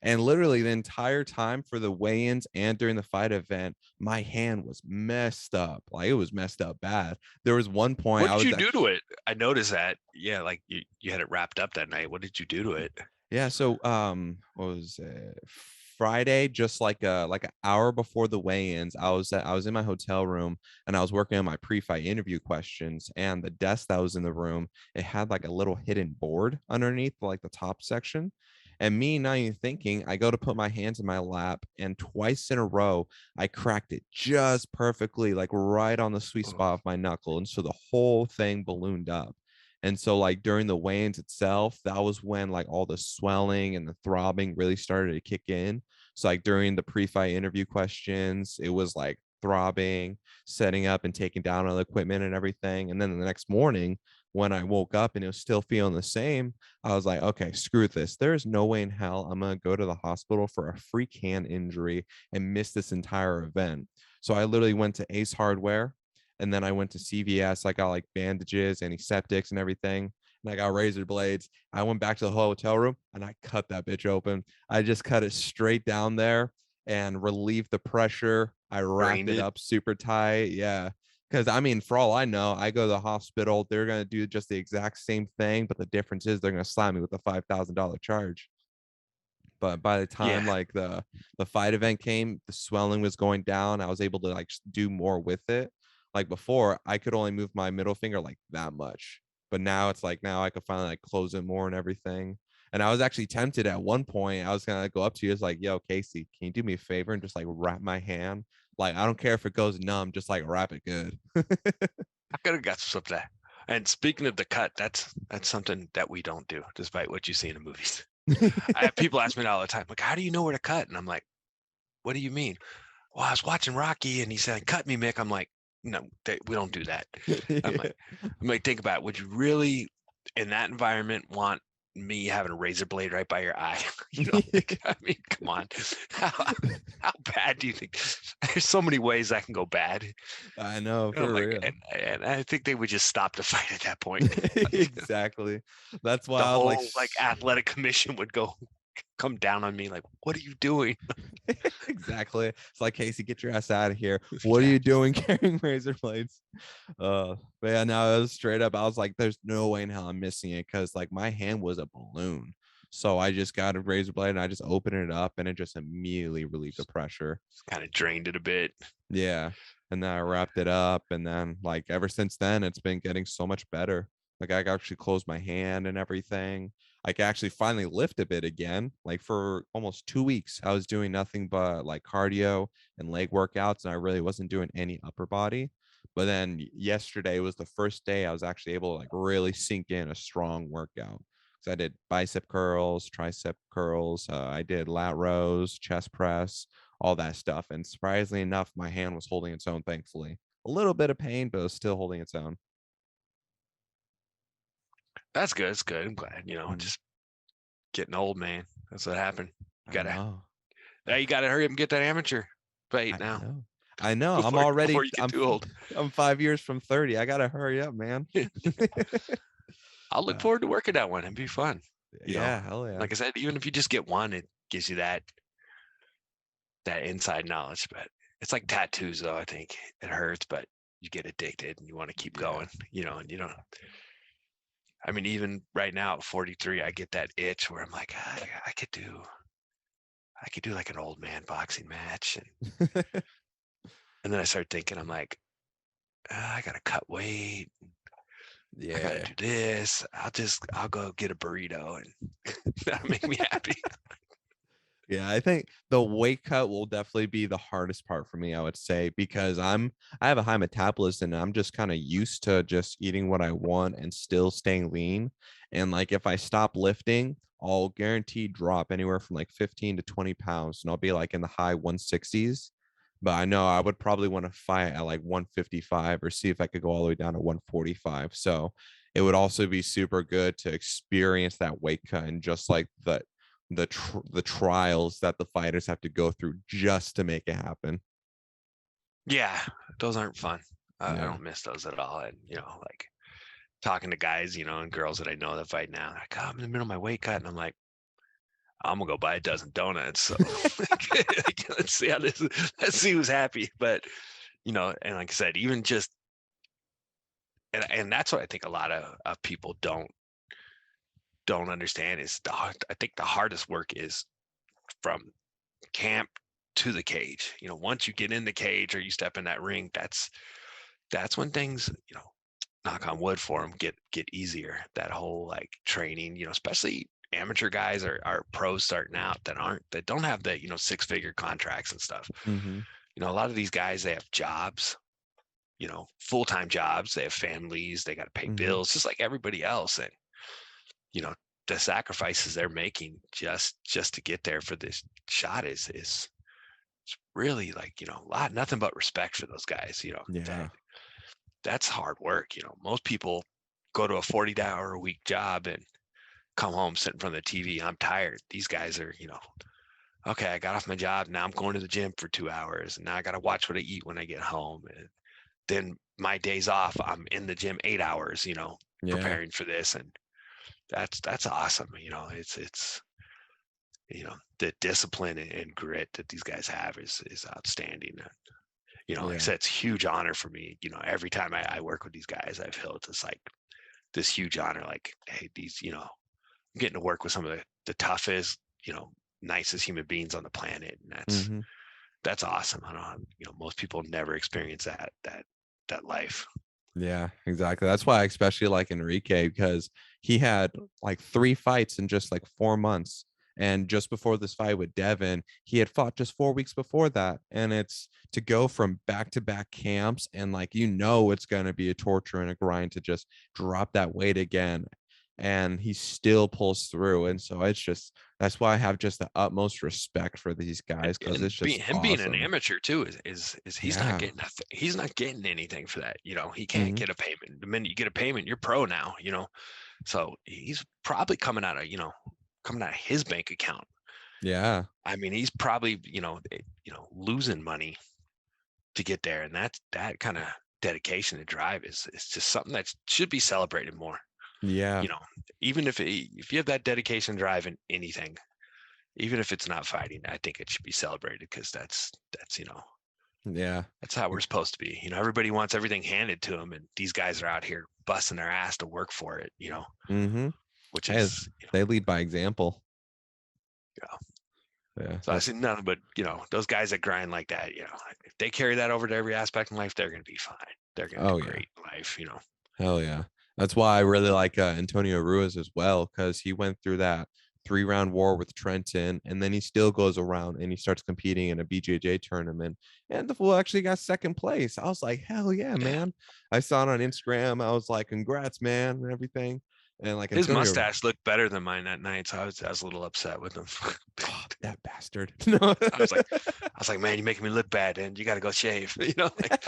And literally the entire time for the weigh-ins and during the fight event, my hand was messed up. Like it was messed up bad. There was one point What I did was you do to actually, it? I noticed that. Yeah, like you had it wrapped up that night. What did you do to it? yeah, so what was it? Friday, just like an hour before the weigh-ins, I was in my hotel room and I was working on my pre-fight interview questions, and the desk that was in the room, it had like a little hidden board underneath like the top section. And me not even thinking, I go to put my hands in my lap, and twice in a row, I cracked it just perfectly, like right on the sweet Oh, spot of my knuckle. And so the whole thing ballooned up. And so like during the weigh-ins itself, that was when like all the swelling and the throbbing really started to kick in. So like during the pre-fight interview questions, it was like throbbing, setting up and taking down all the equipment and everything. And then the next morning, when I woke up and it was still feeling the same, I was like, okay, screw this. There's no way in hell I'm gonna go to the hospital for a freak hand injury and miss this entire event. So I literally went to Ace Hardware, and then I went to CVS. I got like bandages, antiseptics, and everything. And I got razor blades. I went back to the hotel room and I cut that bitch open. I just cut it straight down there and relieved the pressure. I wrapped drained it it. up super tight. Yeah. Because I mean, for all I know, I go to the hospital, they're going to do just the exact same thing. But the difference is they're going to slap me with a $5,000 charge. But by the time Yeah. like the fight event came, the swelling was going down. I was able to like do more with it. Like before, I could only move my middle finger like that much, but now it's like now I could finally like close it more and everything. And I was actually tempted at one point. I was gonna go up to you, it's like, yo, Casey, can you do me a favor and just like wrap my hand? Like I don't care if it goes numb, just like wrap it good. I could have got some of that. And speaking of the cut, that's something that we don't do, despite what you see in the movies. I have people ask me that all the time, like, how do you know where to cut? And I'm like, what do you mean? Well, I was watching Rocky and he said, cut me, Mick. I'm like, no, we don't do that. Yeah. I'm like, think about it. Would you really, in that environment, want me having a razor blade right by your eye? Like, I mean, come on. How, how bad do you think? There's so many ways that can go bad. I know, And I'm for like, real. and I think they would just stop the fight at that point. Exactly. That's why The I was like, whole like athletic commission would come down on me like, what are you doing? exactly. It's like, Casey, get your ass out of here. What are Yeah. you doing carrying razor blades? But yeah, no, it was straight up. I was like, there's no way in hell I'm missing it, because like my hand was a balloon. So I just got a razor blade and I just opened it up and it just immediately relieved the pressure. Kind of drained it a bit. Yeah. And then I wrapped it up. And then like ever since then, it's been getting so much better. Like I actually closed my hand and everything. I can actually finally lift a bit again. Like for almost 2 weeks, I was doing nothing but like cardio and leg workouts, and I really wasn't doing any upper body. But then yesterday was the first day I was actually able to like really sink in a strong workout. So I did bicep curls, tricep curls. I did lat rows, chest press, all that stuff. And surprisingly enough, my hand was holding its own, thankfully. A little bit of pain, but it was still holding its own. That's good. It's good. I'm glad, Mm, just getting old, man. That's what happened. You I gotta, know. now you gotta hurry up and get that amateur fight I now know. I know. I'm before already you get too old. I'm 5 years from 30. I gotta hurry up, man. I'll look uh, forward to working that one. It'd be fun. yeah, hell yeah. Like I said, even if you just get one, it gives you that inside knowledge. But it's like tattoos, though. I think it hurts, but you get addicted and you want to keep Yeah. going. And you don't. I mean, even right now at 43, I get that itch where I'm like, I could do like an old man boxing match, and then I start thinking, I'm like, I gotta cut weight. I gotta Yeah. do this. I'll go get a burrito, and that'll make me happy. Yeah, I think the weight cut will definitely be the hardest part for me, I would say, because I have a high metabolism and I'm just kind of used to just eating what I want and still staying lean. And like if I stop lifting, I'll guarantee drop anywhere from like 15 to 20 pounds, and I'll be like in the high 160s. But I know I would probably want to fight at like 155 or see if I could go all the way down to 145. So it would also be super good to experience that weight cut and just like the trials that the fighters have to go through just to make it happen. Yeah, those aren't fun. I Yeah. don't miss those at all. And like talking to guys, and girls that I know that fight now, like, oh, I'm in the middle of my weight cut, and I'm like, I'm gonna go buy a dozen donuts. So let's see how this. Let's see who's happy. But and like I said, even just and that's what I think a lot of people don't understand is I think the hardest work is from camp to the cage. Once you get in the cage or you step in that ring, that's when things, knock on wood for them, get easier. That whole like training, especially amateur guys are pros starting out that don't have the, 6-figure contracts and stuff. Mm-hmm. A lot of these guys, they have jobs, full-time jobs, they have families, they got to pay Mm-hmm. bills just like everybody else. And, you know, the sacrifices they're making just to get there for this shot is it's really like, nothing but respect for those guys, Yeah. that's hard work. Most people go to a 40-hour a week job and come home, sit in front of the TV. I'm tired. These guys are, okay, I got off my job. Now I'm going to the gym for 2 hours. And now I got to watch what I eat when I get home. And then my days off, I'm in the gym 8 hours, Yeah. preparing for this. And that's awesome. It's the discipline and grit that these guys have is outstanding. Like I Yeah. said, it's a huge honor for me. Every time I work with these guys, I feel it's like this huge honor. Like, hey, I'm getting to work with some of the toughest, nicest human beings on the planet, and Mm-hmm. that's awesome. I don't know, most people never experience that life. Yeah, exactly. That's why I especially like Enrique because he had like 3 fights in just like 4 months. And just before this fight with Devin, he had fought just 4 weeks before that. And it's to go from back to back camps and like, it's going to be a torture and a grind to just drop that weight again. And he still pulls through. And so that's why I have just the utmost respect for these And, guys because and it's being just him being an awesome. amateur too is he's not Yeah. getting nothing. He's not getting anything for that. He can't Hmm. get a payment. The minute you get a payment, you're pro now. So he's probably coming out of his bank account. Yeah. I mean, he's probably losing money to get there, and that kind of dedication and drive is just something that should be celebrated more. Yeah. You know, even if you have that dedication drive in anything, even if it's not fighting, I think it should be celebrated because Yeah. that's how we're supposed to be. Everybody wants everything handed to them, and these guys are out here busting their ass to work for it. Mm-hmm. Which Hey, is they lead by example. yeah. Yeah, So I see nothing but those guys that grind like that. If they carry that over to every aspect in life, they're going to be fine. They're going to do oh yeah, great in life. hell yeah. That's why I really like Antonio Ruiz as well because he went through that 3-round war with Trenton, and then he still goes around and he starts competing in a BJJ tournament, and the fool actually got second place. I was like, hell yeah, Yeah. man! I saw it on Instagram. I was like, congrats, man, and everything. And like His Antonio, mustache looked better than mine that night, so I was a little upset with him. oh, that bastard. No. I was like, man, you're making me look bad, and you got to go shave. Like